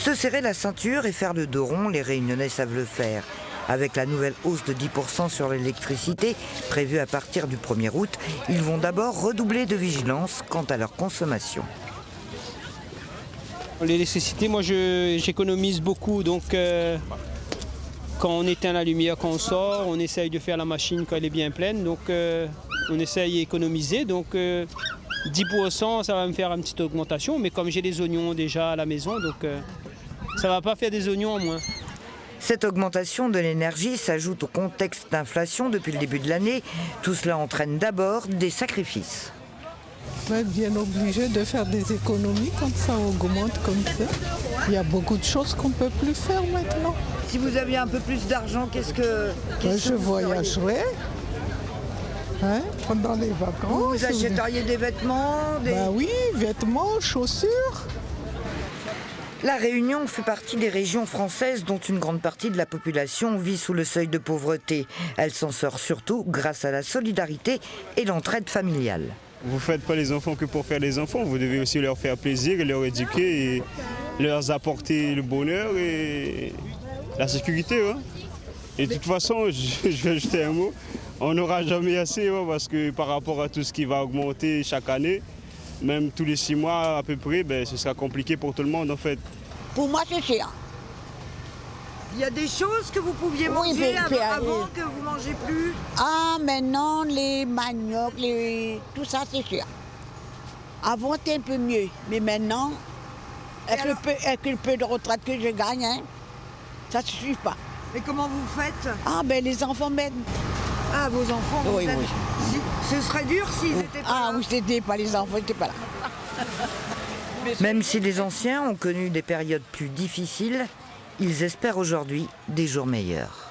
Se serrer la ceinture et faire le dos rond, les Réunionnais savent le faire. Avec la nouvelle hausse de 10% sur l'électricité, prévue à partir du 1er août, ils vont d'abord redoubler de vigilance quant à leur consommation. L'électricité, moi j'économise beaucoup, donc quand on éteint la lumière, quand on sort, on essaye de faire la machine quand elle est bien pleine, donc on essaye d'économiser, donc 10% ça va me faire une petite augmentation, mais comme j'ai des oignons déjà à la maison, donc ça ne va pas faire des oignons en moins. Cette augmentation de l'énergie s'ajoute au contexte d'inflation depuis le début de l'année. Tout cela entraîne d'abord des sacrifices. On est bien obligé de faire des économies quand ça augmente comme ça. Il y a beaucoup de choses qu'on ne peut plus faire maintenant. Si vous aviez un peu plus d'argent, qu'est-ce que je voyagerais pendant les vacances. Vous achèteriez des vêtements Oui, vêtements, chaussures. La Réunion fait partie des régions françaises dont une grande partie de la population vit sous le seuil de pauvreté. Elle s'en sort surtout grâce à la solidarité et l'entraide familiale. Vous ne faites pas les enfants que pour faire les enfants, vous devez aussi leur faire plaisir, leur éduquer et leur apporter le bonheur et la sécurité. Et de toute façon, je vais jeter un mot, on n'aura jamais assez parce que par rapport à tout ce qui va augmenter chaque année, même tous les 6 mois à peu près, ce sera compliqué pour tout le monde en fait. Pour moi, c'est cher. Il y a des choses que vous pouviez manger avant que vous ne mangez plus. Ah, maintenant, les maniocs, tout ça, c'est cher. Avant, c'était un peu mieux. Mais maintenant, avec le peu de retraite que je gagne, ça ne suffit pas. Et comment vous faites? Ah, les enfants m'aident. Ah, vos enfants vous aident. Oui. Ce serait dur s'ils étaient pas là. Ah, oui, c'était pas les enfants, ils n'étaient pas là. Même si les anciens ont connu des périodes plus difficiles, ils espèrent aujourd'hui des jours meilleurs.